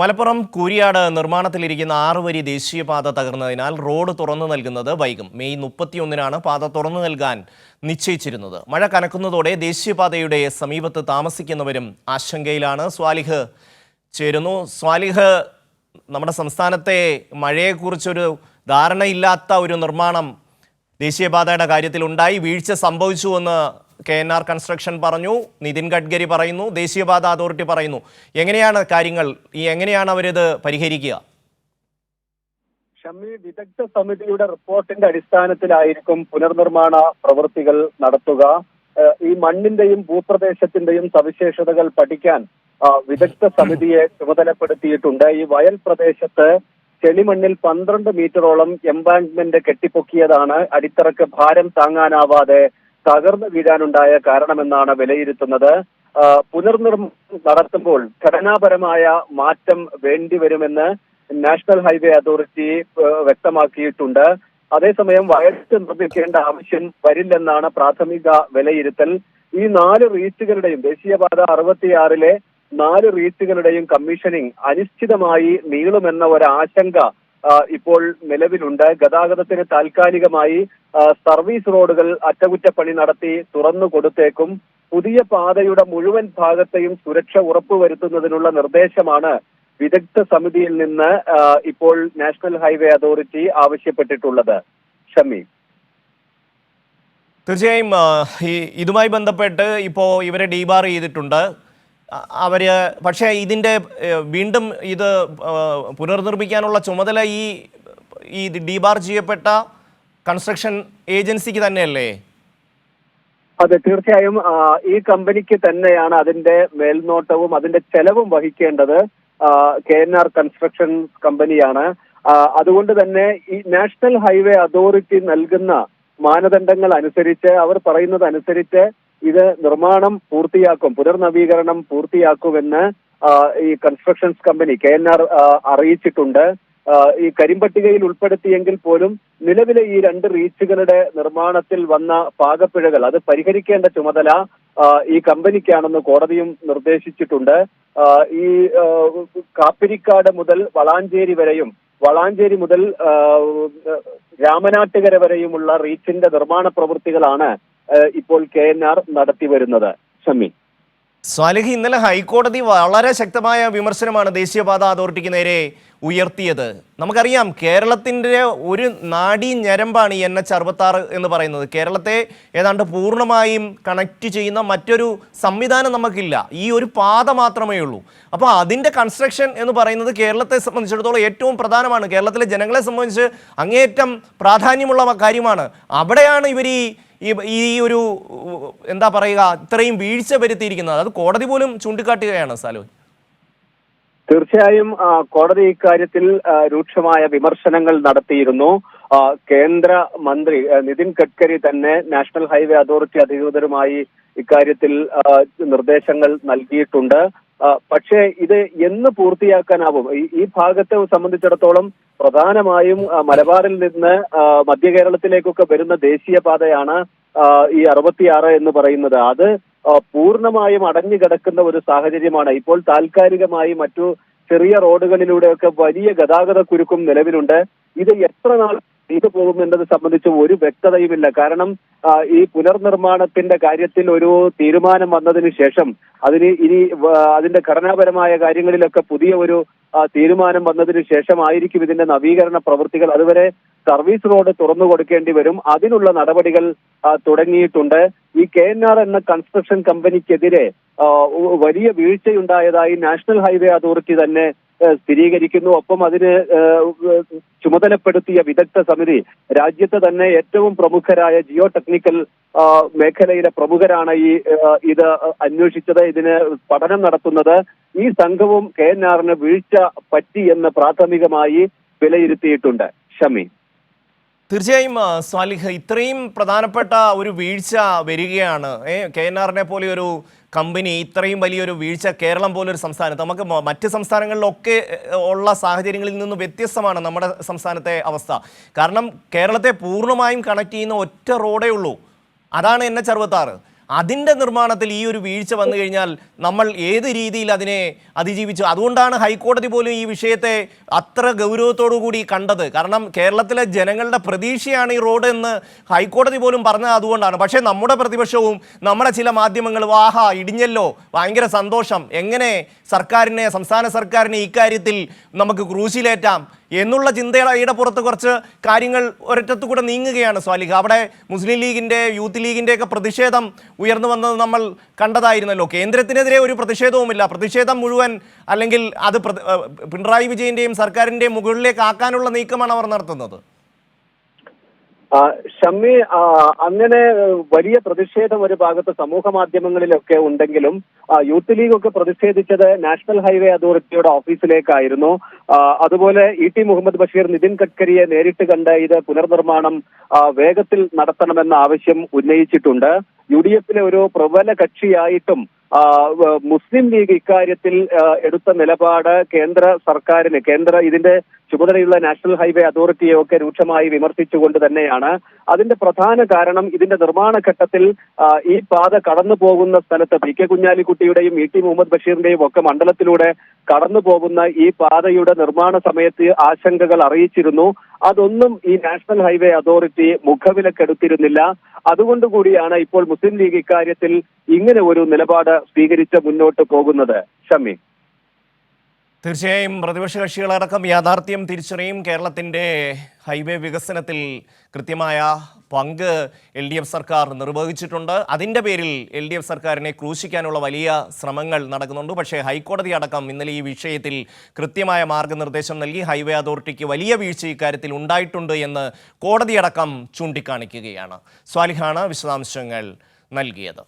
മലപ്പുറം കൂരിയാട് നിർമ്മാണത്തിലിരിക്കുന്ന 6 വരി ദേശീയപാത തകർന്നതിനാൽ റോഡ് തുറന്നു നൽകുന്നത് വൈകും. മെയ് 31-നാണ് പാത തുറന്നു നൽകാൻ നിശ്ചയിച്ചിരുന്നത്. മഴ കനക്കുന്നതോടെ ദേശീയപാതയുടെ സമീപത്ത് താമസിക്കുന്നവരും ആശങ്കയിലാണ്. സ്വാലിഹ് ചേരുന്നു. സ്വാലിഹ്, നമ്മുടെ സംസ്ഥാനത്തെ മഴയെക്കുറിച്ചൊരു ധാരണയില്ലാത്ത ഒരു നിർമ്മാണം ദേശീയപാതയുടെ കാര്യത്തിൽ ഉണ്ടായി, വീഴ്ച സംഭവിച്ചുവെന്ന് KNR കൺസ്ട്രക്ഷൻ പറഞ്ഞു, നിതിൻ ഗഡ്കരി പറയുന്നു, ദേശീയപാത അതോറിറ്റി പറയുന്നു. എങ്ങനെയാണ് കാര്യങ്ങൾ? എങ്ങനെയാണ് അവരിത് പരിഹരിക്കുക? ഷമ്മി, വിദഗ്ധ സമിതിയുടെ റിപ്പോർട്ടിന്റെ അടിസ്ഥാനത്തിലായിരിക്കും പുനർനിർമ്മാണ പ്രവൃത്തികൾ നടത്തുക. ഈ മണ്ണിന്റെയും ഭൂപ്രദേശത്തിന്റെയും സവിശേഷതകൾ പഠിക്കാൻ വിദഗ്ധ സമിതിയെ ചുമതലപ്പെടുത്തിയിട്ടുണ്ട്. ഈ വയൽ പ്രദേശത്ത് ചെളിമണ്ണിൽ 12 മീറ്ററോളം എംബാങ്ക്മെന്റ് കെട്ടിപ്പൊക്കിയതാണ് അടിത്തറക്ക് ഭാരം താങ്ങാനാവാതെ തകർന്നു വീഴാനുണ്ടായ കാരണമെന്നാണ് വിലയിരുത്തുന്നത്. പുനർനിർമ്മാണം നടത്തുമ്പോൾ ഘടനാപരമായ മാറ്റം വേണ്ടിവരുമെന്ന് നാഷണൽ ഹൈവേ അതോറിറ്റി വ്യക്തമാക്കിയിട്ടുണ്ട്. അതേസമയം വയറ്റ് നിർമ്മിക്കേണ്ട ആവശ്യം വരില്ലെന്നാണ് പ്രാഥമിക വിലയിരുത്തൽ. ഈ 4 റീച്ചുകളുടെയും ദേശീയപാത 66-ലെ 4 റീച്ചുകളുടെയും കമ്മീഷനിങ് അനിശ്ചിതമായി നീളുമെന്ന ഒരാശങ്ക ഇപ്പോൾ നിലവിലുണ്ട്. ഗതാഗതത്തിന് താൽക്കാലികമായി സർവീസ് റോഡുകൾ അറ്റകുറ്റപ്പണി നടത്തി തുറന്നു കൊടുത്തേക്കും. പുതിയ പാതയുടെ മുഴുവൻ ഭാഗത്തെയും സുരക്ഷ ഉറപ്പുവരുത്തുന്നതിനുള്ള നിർദ്ദേശമാണ് വിദഗ്ധ സമിതിയിൽ നിന്ന് ഇപ്പോൾ നാഷണൽ ഹൈവേ അതോറിറ്റി ആവശ്യപ്പെട്ടിട്ടുള്ളത്. ഷമി, തീർച്ചയായും ഇതുമായി ബന്ധപ്പെട്ട് ഇപ്പോൾ ഇവരെ ഡീബാർ ചെയ്തിട്ടുണ്ട് അവര്. പക്ഷേ ഇതിൻ്റെ വീണ്ടും ഇത് പുനർനിർമ്മിക്കാനുള്ള ചുമതല ഈ ഡീബാർ ചെയ്യപ്പെട്ട കൺസ്ട്രക്ഷൻ ഏജൻസിക്ക് തന്നെയല്ലേ? അതെ, തീർച്ചയായും ഈ കമ്പനിക്ക് തന്നെയാണ് അതിന്റെ മേൽനോട്ടവും അതിന്റെ ചെലവും വഹിക്കേണ്ടത്. KNR കൺസ്ട്രക്ഷൻ കമ്പനിയാണ്. അതുകൊണ്ട് തന്നെ ഈ നാഷണൽ ഹൈവേ അതോറിറ്റി നൽകുന്ന മാനദണ്ഡങ്ങൾ അനുസരിച്ച്, അവർ പറയുന്നത് അനുസരിച്ച് ഇത് നിർമ്മാണം പൂർത്തിയാക്കും, പുനർനവീകരണം പൂർത്തിയാക്കുമെന്ന് ഈ കൺസ്ട്രക്ഷൻസ് കമ്പനി KNR അറിയിച്ചിട്ടുണ്ട്. ഈ കരിമ്പട്ടികയിൽ ഉൾപ്പെടുത്തിയെങ്കിൽ പോലും നിലവിലെ ഈ 2 റീച്ചുകളുടെ നിർമ്മാണത്തിൽ വന്ന പാകപ്പിഴകൾ അത് പരിഹരിക്കേണ്ട ചുമതല ഈ കമ്പനിക്കാണെന്ന് കോടതിയും നിർദ്ദേശിച്ചിട്ടുണ്ട്. ഈ കാപ്പിരിക്കാട് മുതൽ വളാഞ്ചേരി മുതൽ രാമനാട്ടുകര വരെയുമുള്ള റീച്ചിന്റെ നിർമ്മാണ പ്രവൃത്തികളാണ് ഇപ്പോൾ KNR നടത്തി വരുന്നത്. ഷമ്മി, സ്വാലിഹ്, ഇന്നലെ ഹൈക്കോടതി വളരെ ശക്തമായ വിമർശനമാണ് ദേശീയപാത അതോറിറ്റിക്ക് നേരെ ഉയർത്തിയത്. നമുക്കറിയാം, കേരളത്തിൻ്റെ ഒരു നാഡീ ഞരമ്പാണ് ഈ NH66 എന്ന് പറയുന്നത്. കേരളത്തെ ഏതാണ്ട് പൂർണ്ണമായും കണക്ട് ചെയ്യുന്ന മറ്റൊരു സംവിധാനം നമുക്കില്ല, ഈ ഒരു പാത മാത്രമേ ഉള്ളൂ. അപ്പോൾ അതിൻ്റെ കൺസ്ട്രക്ഷൻ എന്ന് പറയുന്നത് കേരളത്തെ സംബന്ധിച്ചിടത്തോളം ഏറ്റവും പ്രധാനമാണ്, കേരളത്തിലെ ജനങ്ങളെ സംബന്ധിച്ച് അങ്ങേയറ്റം പ്രാധാന്യമുള്ള കാര്യമാണ്. അവിടെയാണ് ഇവർ ഈ ഒരു എന്താ പറയുക ഇത്രയും വീഴ്ച വരുത്തിയിരിക്കുന്നത്. അത് കോടതി പോലും ചൂണ്ടിക്കാട്ടുകയാണ്. സാലു, തീർച്ചയായും കോടതി ഇക്കാര്യത്തിൽ രൂക്ഷമായ വിമർശനങ്ങൾ നടത്തിയിരുന്നു. കേന്ദ്ര മന്ത്രി നിതിൻ ഗഡ്കരി തന്നെ നാഷണൽ ഹൈവേ അതോറിറ്റി അധികൃതരുമായി ഇക്കാര്യത്തിൽ നിർദ്ദേശങ്ങൾ നൽകിയിട്ടുണ്ട്. പക്ഷേ ഇത് എന്ന് പൂർത്തിയാക്കാനാവും? ഈ ഭാഗത്തെ സംബന്ധിച്ചിടത്തോളം പ്രധാനമായും മലബാറിൽ നിന്ന് മധ്യ കേരളത്തിലേക്കൊക്കെ വരുന്ന ദേശീയപാതയാണ് ഈ 66 എന്ന് പറയുന്നത്. അത് പൂർണ്ണമായും അടഞ്ഞു കിടക്കുന്ന ഒരു സാഹചര്യമാണ്. ഇപ്പോൾ താൽക്കാലികമായി മറ്റു ചെറിയ റോഡുകളിലൂടെയൊക്കെ വലിയ ഗതാഗത കുരുക്കും നിലവിലുണ്ട്. ഇത് എത്ര നാൾ ഇത് പോകുമെന്നത് സംബന്ധിച്ച് ഒരു വ്യക്തതയുമില്ല. കാരണം ഈ പുനർനിർമ്മാണത്തിന്റെ കാര്യത്തിൽ ഒരു തീരുമാനം വന്നതിന് ശേഷം അതിന്റെ ഘടനാപരമായ കാര്യങ്ങളിലൊക്കെ പുതിയ ഒരു തീരുമാനം വന്നതിന് ശേഷമായിരിക്കും ഇതിന്റെ നവീകരണ പ്രവൃത്തികൾ. അതുവരെ സർവീസ് റോഡ് തുറന്നു കൊടുക്കേണ്ടി വരും. അതിനുള്ള നടപടികൾ തുടങ്ങിയിട്ടുണ്ട്. ഈ KNR എന്ന കൺസ്ട്രക്ഷൻ കമ്പനിക്കെതിരെ വലിയ വീഴ്ചയുണ്ടായതായി നാഷണൽ ഹൈവേ അതോറിറ്റി തന്നെ സ്ഥിരീകരിക്കുന്നു. ഒപ്പം അതിന് ചുമതലപ്പെടുത്തിയ വിദഗ്ധ സമിതി രാജ്യത്തെ തന്നെ ഏറ്റവും പ്രമുഖരായ ജിയോ ടെക്നിക്കൽ മേഖലയിലെ പ്രമുഖരാണ് ഇത് അന്വേഷിച്ചത്, ഇതിന് പഠനം നടത്തുന്നത്. ഈ സംഘവും KNRന് വീഴ്ച പറ്റി എന്ന് പ്രാഥമികമായി വിലയിരുത്തിയിട്ടുണ്ട്. ഷമി, തീർച്ചയായും സ്വാലിഹ്, ഇത്രയും പ്രധാനപ്പെട്ട ഒരു വീഴ്ച വരികയാണ്. KNRനെ പോലെ ഒരു കമ്പനി ഇത്രയും വലിയൊരു വീഴ്ച കേരളം പോലൊരു സംസ്ഥാനത്ത്, നമുക്ക് മറ്റ് സംസ്ഥാനങ്ങളിലൊക്കെ ഉള്ള സാഹചര്യങ്ങളിൽ നിന്ന് വ്യത്യസ്തമാണ് നമ്മുടെ സംസ്ഥാനത്തെ അവസ്ഥ. കാരണം കേരളത്തെ പൂർണ്ണമായും കണക്ട് ചെയ്യുന്ന ഒറ്റ റോഡേ ഉള്ളൂ, അതാണ് NH66. അതിൻ്റെ നിർമ്മാണത്തിൽ ഈ ഒരു വീഴ്ച വന്നു കഴിഞ്ഞാൽ നമ്മൾ ഏത് രീതിയിൽ അതിനെ അതിജീവിച്ചു? അതുകൊണ്ടാണ് ഹൈക്കോടതി പോലും ഈ വിഷയത്തെ അത്ര ഗൗരവത്തോടു കൂടി കണ്ടത്. കാരണം കേരളത്തിലെ ജനങ്ങളുടെ പ്രതീക്ഷയാണ് ഈ റോഡ് എന്ന് ഹൈക്കോടതി പോലും പറഞ്ഞത് അതുകൊണ്ടാണ്. പക്ഷേ നമ്മുടെ പ്രതിപക്ഷവും നമ്മുടെ ചില മാധ്യമങ്ങളും ആഹാ ഇടിഞ്ഞല്ലോ, ഭയങ്കര സന്തോഷം, എങ്ങനെ സർക്കാരിനെ, സംസ്ഥാന സർക്കാരിനെ ഇക്കാര്യത്തിൽ നമുക്ക് ക്രൂശിലേറ്റാം എന്നുള്ള ചിന്തയുടെ പുറത്ത് കുറച്ച് കാര്യങ്ങൾ ഒരറ്റത്തു കൂടെ നീങ്ങുകയാണ് സ്വാലിഹ. അവിടെ മുസ്ലിം ലീഗിൻ്റെ, യൂത്ത് ലീഗിൻ്റെയൊക്കെ പ്രതിഷേധം ഉയർന്നു വന്നത് നമ്മൾ കണ്ടതായിരുന്നല്ലോ. കേന്ദ്രത്തിനെതിരെ ഒരു പ്രതിഷേധവുമില്ല. പ്രതിഷേധം മുഴുവൻ അല്ലെങ്കിൽ അത് പിണറായി വിജയൻ്റെയും സർക്കാരിൻ്റെയും മുകളിലേക്ക് ആക്കാനുള്ള നീക്കമാണ് അവർ നടത്തുന്നത്. ഷമ്മി, അങ്ങനെ വലിയ പ്രതിഷേധം ഒരു ഭാഗത്ത് സമൂഹ മാധ്യമങ്ങളിലൊക്കെ ഉണ്ടെങ്കിലും യൂത്ത് ലീഗ് ഒക്കെ പ്രതിഷേധിച്ചത് നാഷണൽ ഹൈവേ അതോറിറ്റിയുടെ ഓഫീസിലേക്കായിരുന്നു. അതുപോലെ ഇ.ടി. മുഹമ്മദ് ബഷീർ നിതിൻ ഗഡ്കരിയെ നേരിട്ട് കണ്ട് ഇത് പുനർനിർമ്മാണം വേഗത്തിൽ നടത്തണമെന്ന ആവശ്യം ഉന്നയിച്ചിട്ടുണ്ട്. UDF-ലെ ഒരു പ്രബല കക്ഷിയായിട്ടും മുസ്ലിം ലീഗ് ഇക്കാര്യത്തിൽ എടുത്ത നിലപാട് കേന്ദ്ര സർക്കാരിന്, ഇതിന്റെ ചുമതലയുള്ള നാഷണൽ ഹൈവേ അതോറിറ്റിയെ ഒക്കെ രൂക്ഷമായി വിമർശിച്ചുകൊണ്ട് തന്നെയാണ്. അതിന്റെ പ്രധാന കാരണം ഇതിന്റെ നിർമ്മാണ ഘട്ടത്തിൽ ഈ പാത കടന്നു പോകുന്ന സ്ഥലത്ത് പി.കെ. കുഞ്ഞാലിക്കുട്ടിയുടെയും ഇ.ടി. മുഹമ്മദ് ബഷീറിന്റെയും ഒക്കെ മണ്ഡലത്തിലൂടെ കടന്നു പോകുന്ന ഈ പാതയുടെ നിർമ്മാണ സമയത്ത് ആശങ്കകൾ അറിയിച്ചിരുന്നു. അതൊന്നും ഈ നാഷണൽ ഹൈവേ അതോറിറ്റി മുഖവിലക്കെടുത്തിരുന്നില്ല. അതുകൊണ്ടുകൂടിയാണ് ഇപ്പോൾ മുസ്ലിം ലീഗ് ഇക്കാര്യത്തിൽ ഇങ്ങനെ ഒരു നിലപാട് സ്വീകരിച്ച് മുന്നോട്ട് പോകുന്നത്. ഷമ്മി, തീർച്ചയായും പ്രതിപക്ഷ കക്ഷികളടക്കം യാഥാർത്ഥ്യം തിരിച്ചറിയും. കേരളത്തിൻ്റെ ഹൈവേ വികസനത്തിൽ കൃത്യമായ പങ്ക് LDF സർക്കാർ നിർവഹിച്ചിട്ടുണ്ട്. അതിൻ്റെ പേരിൽ LDF സർക്കാരിനെ ക്രൂശിക്കാനുള്ള വലിയ ശ്രമങ്ങൾ നടക്കുന്നുണ്ട്. പക്ഷേ ഹൈക്കോടതി അടക്കം ഇന്നലെ ഈ വിഷയത്തിൽ കൃത്യമായ മാർഗനിർദ്ദേശം നൽകി. ഹൈവേ അതോറിറ്റിക്ക് വലിയ വീഴ്ച ഇക്കാര്യത്തിൽ ഉണ്ടായിട്ടുണ്ട് എന്ന് കോടതിയടക്കം ചൂണ്ടിക്കാണിക്കുകയാണ്. സ്വാലിഹാണ് വിശദാംശങ്ങൾ നൽകിയത്.